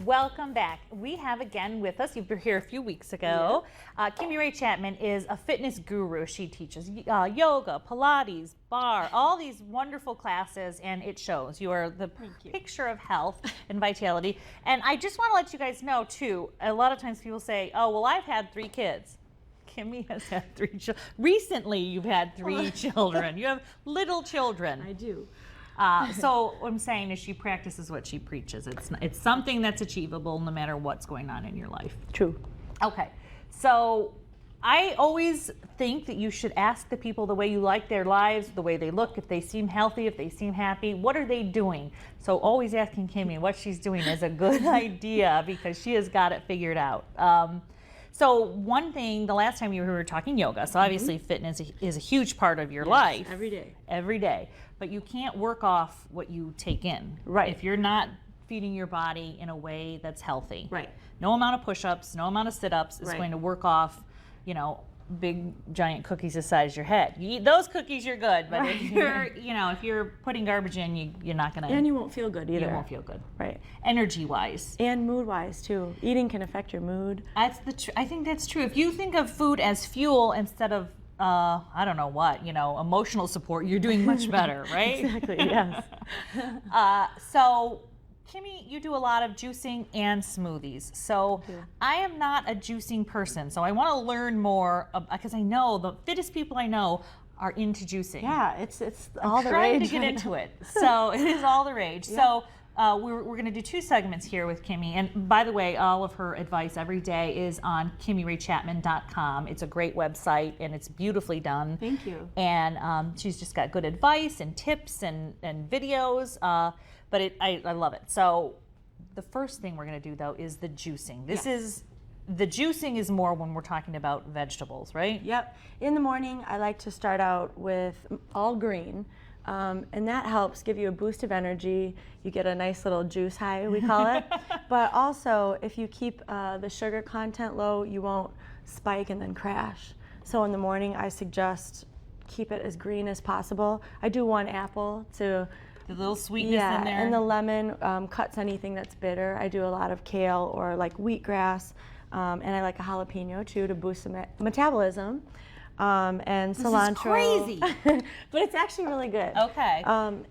welcome back. We have again with us, you were here a few weeks ago, Kimmy Ray Chapman is a fitness guru. She teaches yoga, Pilates, barre, all these wonderful classes, and it shows. You are the picture of health and vitality. And I just want to let you guys know too, a lot of times people say, oh, well, I've had 3 kids. Kimmy has had 3 children. Recently, you've had 3 children. You have little children. I do. So what I'm saying is she practices what she preaches. It's something that's achievable no matter what's going on in your life. True. Okay, so I always think that you should ask the people the way you like their lives, the way they look, if they seem healthy, if they seem happy, what are they doing? So always asking Kimmy what she's doing is a good idea because she has got it figured out. So one thing, the last time you were talking yoga, so obviously fitness is a huge part of your life. Every day. Every day. But you can't work off what you take in. Right. If you're not feeding your body in a way that's healthy. Right. No amount of push-ups, no amount of sit-ups is going to work off, you know, big giant cookies the size of your head. You eat those cookies, you're good. But if you're, you know, if you're putting garbage in, you're not gonna. And you won't feel good either. You won't feel good. Right. Energy-wise. And mood-wise too. Eating can affect your mood. That's I think that's true. If you think of food as fuel instead of I don't know what, you know, emotional support, you're doing much better, right? Exactly. Yes. So, Kimmy, you do a lot of juicing and smoothies. So I am not a juicing person. So I want to learn more because I know the fittest people I know are into juicing. Yeah, it's all the rage. I'm trying to get into it. So it is all the rage. Yeah. So we're going to do 2 segments here with Kimmy. And by the way, all of her advice every day is on KimmyRayChapman.com. It's a great website and it's beautifully done. Thank you. And she's just got good advice and tips and videos. But I love it. So the first thing we're going to do though is the juicing. The juicing is more when we're talking about vegetables, right? Yep. In the morning, I like to start out with all green. And that helps give you a boost of energy. You get a nice little juice high, we call it. But also, if you keep the sugar content low, you won't spike and then crash. So in the morning, I suggest keep it as green as possible. I do 1 apple to... The little sweetness in there. And the lemon cuts anything that's bitter. I do a lot of kale or like wheatgrass. And I like a jalapeno too to boost the metabolism. And cilantro. This is crazy. But it's actually really good. Okay.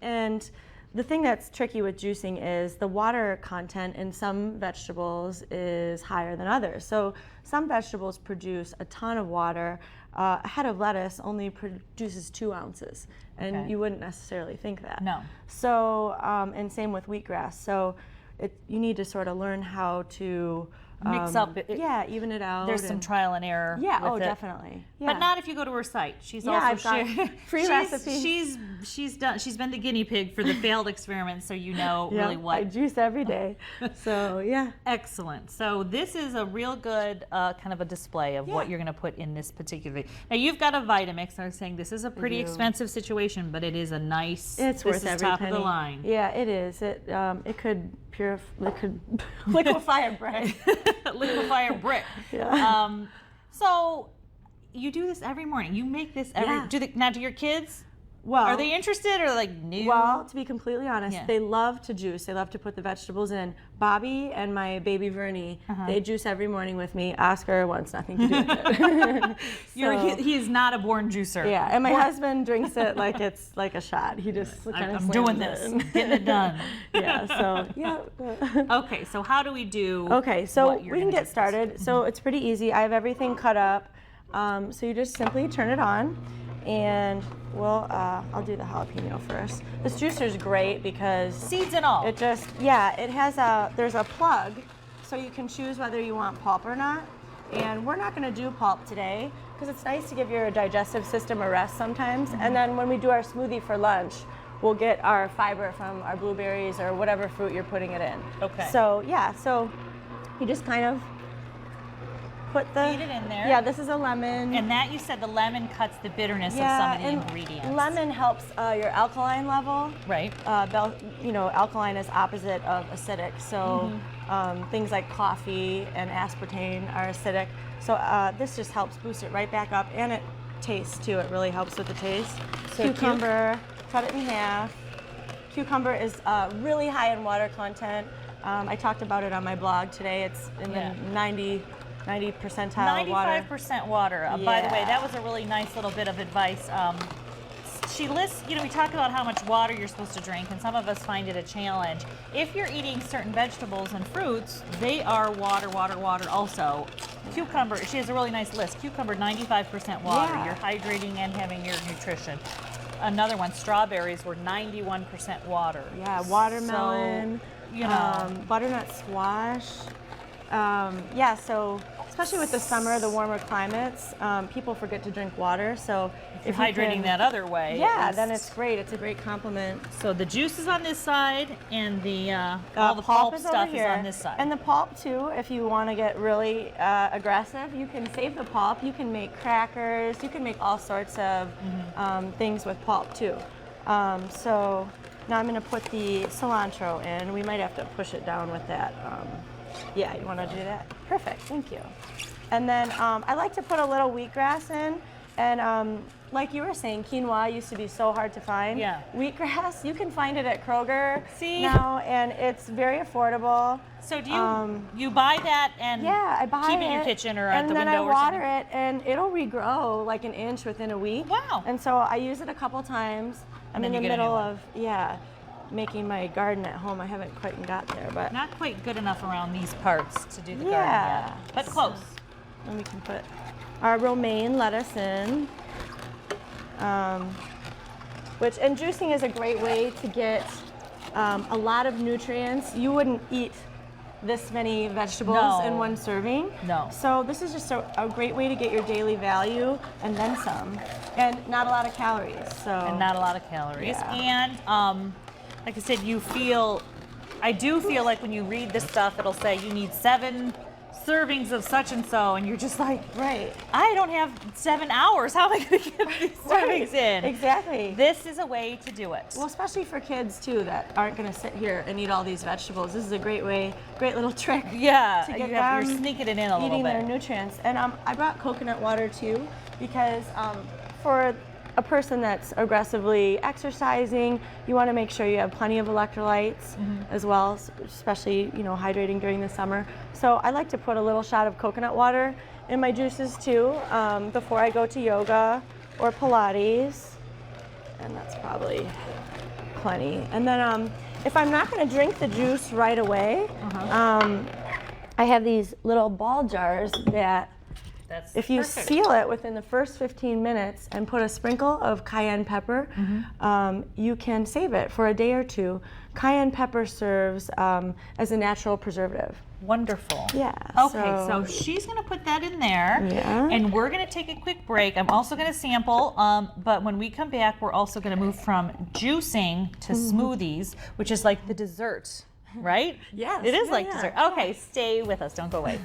And the thing that's tricky with juicing is the water content in some vegetables is higher than others. So some vegetables produce a ton of water. A head of lettuce only produces 2 ounces, and you wouldn't necessarily think that. No. So, and same with wheatgrass. So you need to sort of learn how to mix up even it out. There's some trial and error. Yeah, with it. Definitely. Yeah. But not if you go to her site. She's also I've got free recipes. She's been the guinea pig for the failed experiment, so you know really what. I juice every day. So yeah. Excellent. So this is a real good kind of a display of what you're going to put in this particular. Now you've got a Vitamix. I was saying this is a pretty expensive situation, but it is a nice. It's worth every top penny. Of the line. Yeah, it is. It could liquefy a brick. Liquefy a brick. Yeah. So you do this every morning. You make this every. Now, do your kids? Well, are they interested or like new? Well, to be completely honest, they love to juice. They love to put the vegetables in. Bobby and my baby Vernie, they juice every morning with me. Oscar wants nothing to do with it. He is not a born juicer. Yeah, and my husband drinks it like it's like a shot. He just kind of I'm doing this, getting it done. Yeah. So yeah. Okay. So how do we do? Okay. So we can get started. So it's pretty easy. I have everything cut up. So you just simply turn it on. And I'll do the jalapeno first. This juicer is great because seeds and all. It just, it has there's a plug, so you can choose whether you want pulp or not. And we're not going to do pulp today because it's nice to give your digestive system a rest sometimes. And then when we do our smoothie for lunch, we'll get our fiber from our blueberries or whatever fruit you're putting it in. Okay. So so you just kind of feed it in there. Yeah, this is a lemon. And that you said the lemon cuts the bitterness of some of the ingredients. Lemon helps your alkaline level. Right. Alkaline is opposite of acidic. So things like coffee and aspartame are acidic. So this just helps boost it right back up, and it tastes too. It really helps with the taste. So cucumber, cut it in half. Cucumber is really high in water content. I talked about it on my blog today. It's in Yeah. the 90 percentile water. 95% water. By the way, Yeah. that was a really nice little bit of advice. She lists, we talk about how much water you're supposed to drink, and some of us find it a challenge. If you're eating certain vegetables and fruits, they are water also. Cucumber, she has a really nice list. Cucumber, 95% water. Yeah. You're hydrating and having your nutrition. Another one, strawberries were 91% water. Yeah, watermelon, So, butternut squash. Yeah, so especially with the summer, the warmer climates, people forget to drink water. So if you you're hydrating can- that other way. yeah, at then least. it's great. It's a great compliment. So the juice is on this side, and the all the pulp is stuff over is here. on this side. And the pulp too, if you want to get really aggressive, you can save the pulp. You can make crackers. You can make all sorts of things with pulp too. So now I'm going to put the cilantro in. We might have to push it down with that. Yeah, you want to do that? Perfect, thank you. And then I like to put a little wheatgrass in. And like you were saying, quinoa used to be so hard to find. Yeah. Wheatgrass, you can find it at Kroger See? now, and it's very affordable. So do you buy that and Yeah, I buy keep it it in your kitchen or at and the then window I or water something? it, and it'll regrow like an inch within a week. Wow. And so I use it a couple times. I'm then in you the get a new middle one. of making my garden at home. I haven't quite got there, but Not quite good enough around these parts to do the garden Yeah. yet, but close. then we can put our romaine lettuce in. And juicing is a great way to get a lot of nutrients. You wouldn't eat this many vegetables No. in one serving. No. So this is just a great way to get your daily value and then some, and not a lot of calories. So And not a lot of calories. Yeah. And like I said, I do feel like when you read this stuff, it'll say you need 7 servings of such and so, and you're just like, right. I don't have 7 hours. How am I going to get these servings in? Exactly. This is a way to do it. Well, especially for kids too that aren't going to sit here and eat all these vegetables. This is a great little trick. Yeah, to get you're them sneaking it in a little eating their bit. nutrients. And I brought coconut water too, because for a person that's aggressively exercising, you want to make sure you have plenty of electrolytes as well, especially hydrating during the summer. So I like to put a little shot of coconut water in my juices too before I go to yoga or Pilates, and that's probably plenty. And then if I'm not going to drink the juice right away, I have these little ball jars that That's if you perfect. seal it within the first 15 minutes and put a sprinkle of cayenne pepper, you can save it for a day or two. Cayenne pepper serves as a natural preservative. Wonderful. Yeah, Okay, so so- she's going to put that in there. Yeah. And we're going to take a quick break. I'm also going to sample, but when we come back, we're also going to move from juicing to smoothies, which is like the dessert, right? Yes, It is yeah, like yeah, dessert. of Okay, stay with us. Don't go away.